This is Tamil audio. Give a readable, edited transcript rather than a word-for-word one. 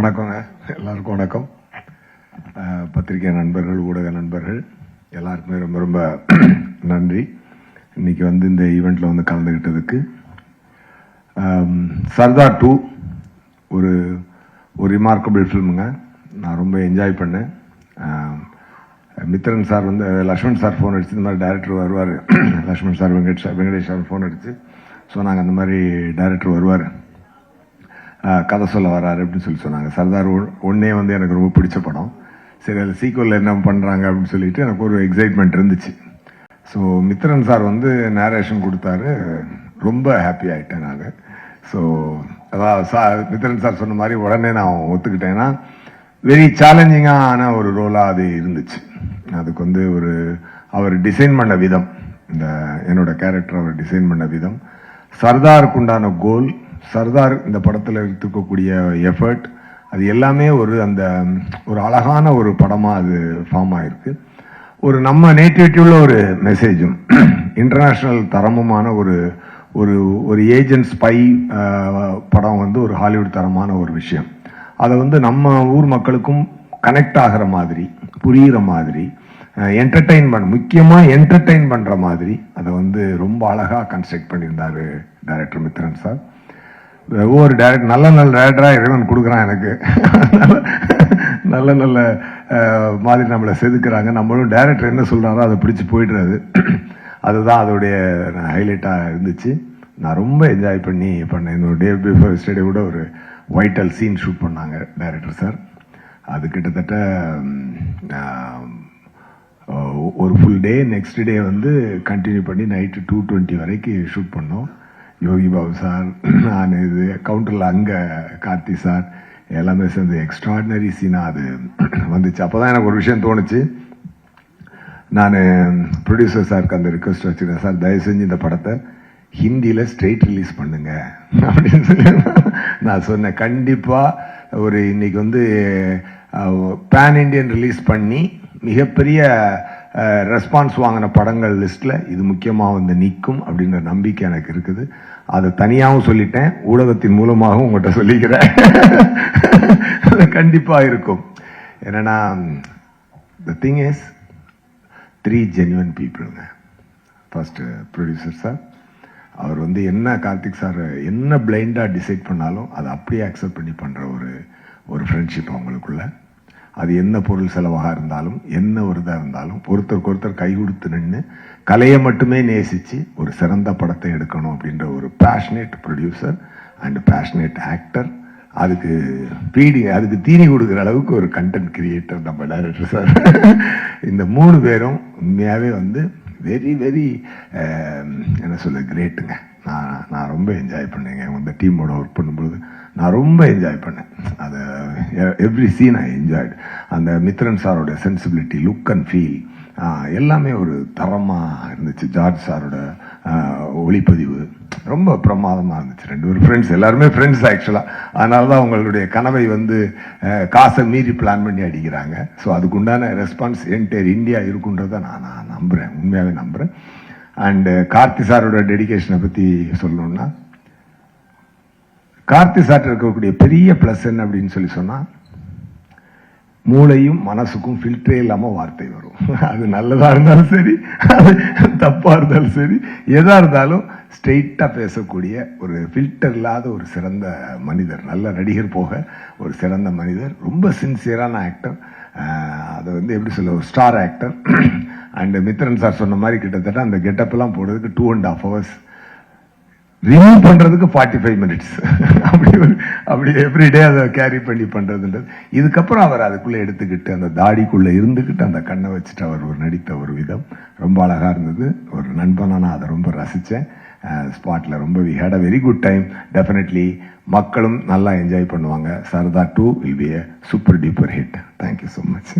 வணக்கங்க, எல்லாருக்கும் வணக்கம். பத்திரிகை நண்பர்கள், ஊடக நண்பர்கள் எல்லாருக்குமே ரொம்ப ரொம்ப நன்றி. இன்னைக்கு இந்த ஈவெண்ட்டில் கலந்துக்கிட்டதுக்கு. சர்தார் 2 ஒரு ரிமார்க்கபிள் ஃபில்முங்க. நான் ரொம்ப என்ஜாய் பண்ணேன். Mithran sir Lakshman sir phone அடிச்சு இந்த மாதிரி டைரக்டர் வருவார், Lakshman sir Venkatesh sir phone அடிச்சு சொன்னாங்க, அந்த மாதிரி டைரக்டர் வருவார், கதை சொல்ல வராரு அப்படின்னு சொன்னாங்க. சர்தார் 1 எனக்கு ரொம்ப பிடிச்ச படம். சரி, அதில் சீக்வல் என்ன பண்ணுறாங்க அப்படின்னு சொல்லிட்டு எனக்கு ஒரு எக்ஸைட்மெண்ட் இருந்துச்சு. ஸோ மித்ரன் சார் நேரேஷன் கொடுத்தாரு, ரொம்ப ஹாப்பி ஆகிட்டேன் நான். ஸோ அதான் மித்ரன் சார் சொன்ன மாதிரி உடனே நான் ஒத்துக்கிட்டேன்னா வெரி சேலஞ்சிங்கான ஒரு ரோலாக அது இருந்துச்சு. அதுக்கு அவர் டிசைன் பண்ண விதம், என்னோட கேரக்டர் அவர் டிசைன் பண்ண விதம், சர்தாருக்கு உண்டான கோல், சர்தார் இந்த படத்தில் எடுத்துக்கக்கூடிய எஃபர்ட், அது எல்லாமே ஒரு அழகான ஒரு படமாக அது ஃபார்ம் ஆயிருக்கு. நம்ம நேட்டிவிட்டி உள்ள ஒரு மெசேஜும், இன்டர்நேஷ்னல் தரமுமான ஒரு ஏஜென்ட் ஸ்பை படம் ஒரு ஹாலிவுட் தரமான ஒரு விஷயம். அதை நம்ம ஊர் மக்களுக்கும் கனெக்ட் ஆகிற மாதிரி, புரிகிற மாதிரி, முக்கியமாக என்டர்டெயின் பண்ணுற மாதிரி அதை ரொம்ப அழகாக கன்ஸ்ட்ரக்ட் பண்ணியிருந்தார் டைரக்டர் மித்ரன் சார். ஒவ்வொரு டைரக்டர் நல்ல டைரக்டராக இறைவன் கொடுக்குறான் எனக்கு. நல்ல மாதிரி நம்மளை செதுக்குறாங்க. நம்மளும் டைரக்டர் என்ன சொல்கிறாரோ அதை பிடிச்சி போயிடுறது. அதுதான் அதோடைய ஹைலைட்டாக இருந்துச்சு. நான் ரொம்ப என்ஜாய் பண்ணேன். என்னோட டே பிஃபோர் ஸ்டேடியை கூட ஒரு வைட்டல் சீன் ஷூட் பண்ணாங்க டைரக்டர் சார். அது கிட்டத்தட்ட ஒரு full day, next day continue பண்ணி நைட்டு 2:20 வரைக்கும் ஷூட் பண்ணோம். யோகி பாபு சார், நான் கவுண்டரில் அங்கே கார்த்தி சார் எல்லாமே சேர்ந்து எக்ஸ்ட்ராடினரி சீனாக அது வந்துச்சு. அப்போ தான் எனக்கு ஒரு விஷயம் தோணுச்சு. நான் ப்ரொடியூசர் சாருக்கு அந்த ரிக்வெஸ்ட் வச்சுருக்கேன், சார் தயவு செஞ்சு இந்த படத்தை ஹிந்தியில் ஸ்ட்ரெயிட் ரிலீஸ் பண்ணுங்க அப்படின்னு சொல்லி நான் சொன்னேன். கண்டிப்பாக இன்னைக்கு பேன் இண்டியன் ரிலீஸ் பண்ணி மிகப்பெரிய ரெஸ்பான்ஸ் வாங்கின படங்கள் லிஸ்ட்ல இது முக்கியமாக நிற்கும் அப்படின்ற நம்பிக்கை எனக்கு இருக்குது. அதை தனியாகவும் சொல்லிட்டேன், ஊடகத்தின் மூலமாகவும் உங்கள்கிட்ட சொல்லிக்கிறேன். கண்டிப்பாக இருக்கும். என்னன்னா, த திங் இஸ் 3 ஜென்யூன் பீப்புளுங்க. ஃபர்ஸ்ட் ப்ரொடியூசர் சார், அவர் என்ன கார்த்திக் சார் என்ன பிளைண்டாக டிசைட் பண்ணாலும் அதை அப்படியே அக்செப்ட் பண்ணி பண்ணுற ஒரு ஃப்ரெண்ட்ஷிப் அவங்களுக்குள்ள. அது என்ன பொருள் செலவாக இருந்தாலும், என்ன ஒரு இதாக இருந்தாலும், ஒருத்தருக்கு ஒருத்தர் கை கொடுத்து நின்று கலையை மட்டுமே நேசித்து ஒரு சிறந்த படத்தை எடுக்கணும் அப்படின்ற ஒரு passionate producer and passionate actor. அதுக்கு தீனி கொடுக்குற அளவுக்கு ஒரு கண்டென்ட் கிரியேட்டர் நம்ம டைரக்டர் சார். இந்த 3 பேரும் உண்மையாகவே வெரி வெரி என்ன சொல்ல கிரேட்டுங்க. நான் ரொம்ப என்ஜாய் பண்ணேங்க. இந்த டீமோட ஒர்க் பண்ணும்போது நான் ரொம்ப என்ஜாய் பண்ணேன். அதை எவ்ரி சீன் ஐ என்ஜாய்டு. அந்த மித்ரன் சாரோட சென்சிபிலிட்டி, லுக் அண்ட் ஃபீல் எல்லாமே ஒரு தரமாக இருந்துச்சு. ஜார்ஜ் சாரோட ஒளிப்பதிவு ரொம்ப பிரமாதமாக இருந்துச்சு. 2 பேரும் ஃப்ரெண்ட்ஸ், எல்லாருமே ஃப்ரெண்ட்ஸ் ஆக்சுவலாக. அதனால தான் அவங்களுடைய கனவை காசை மீறி பிளான் பண்ணி அடிக்கிறாங்க. ஸோ அதுக்குண்டான ரெஸ்பான்ஸ் என்டையர் இந்தியா இருக்குன்றதை நான் நம்புகிறேன், உண்மையாகவே நம்புகிறேன். அண்டு கார்த்தி சாரோட டெடிகேஷனை பற்றி சொல்லணும்னா, கார்த்தி சார் இருக்கக்கூடிய பெரிய பிளஸ் என்ன அப்படின்னு சொன்னால், மூளையும் மனசுக்கும் ஃபில்டரே இல்லாமல் வார்த்தை வரும். அது நல்லதாக இருந்தாலும் சரி, அது தப்பாக இருந்தாலும் சரி, எதாக இருந்தாலும் ஸ்ட்ரெயிட்டாக பேசக்கூடிய ஒரு ஃபில்டர் இல்லாத ஒரு சிறந்த மனிதர். நல்ல நடிகர் போக ஒரு சிறந்த மனிதர், ரொம்ப சின்சியரான ஆக்டர். அதை எப்படி சொல்ல, ஒரு star actor. And Mithran sir சொன்ன மாதிரி கிட்டத்தட்ட அந்த கெட்டப்லாம் போடுறதுக்கு 2.5 hours, ரிமூவ் பண்றதுக்கு 45 minutes. அப்படி எவ்ரிடே அதை கேரி பண்ணி பண்றதுன்றது. இதுக்கப்புறம் அவர் அதுக்குள்ள எடுத்துக்கிட்டு அந்த தாடிக்குள்ள இருந்துக்கிட்டு அந்த கண்ணை வச்சுட்டு அவர் நடித்த ஒரு விதம் ரொம்ப அழகா இருந்தது. ஒரு நண்பனா நான் அதை ரொம்ப ரசித்தேன். ஸ்பாட்ல ரொம்ப we had a very good time. Definitely மக்களும் நல்லா என்ஜாய் பண்ணுவாங்க. Sardar 2 will be a super duper hit. Thank you so much.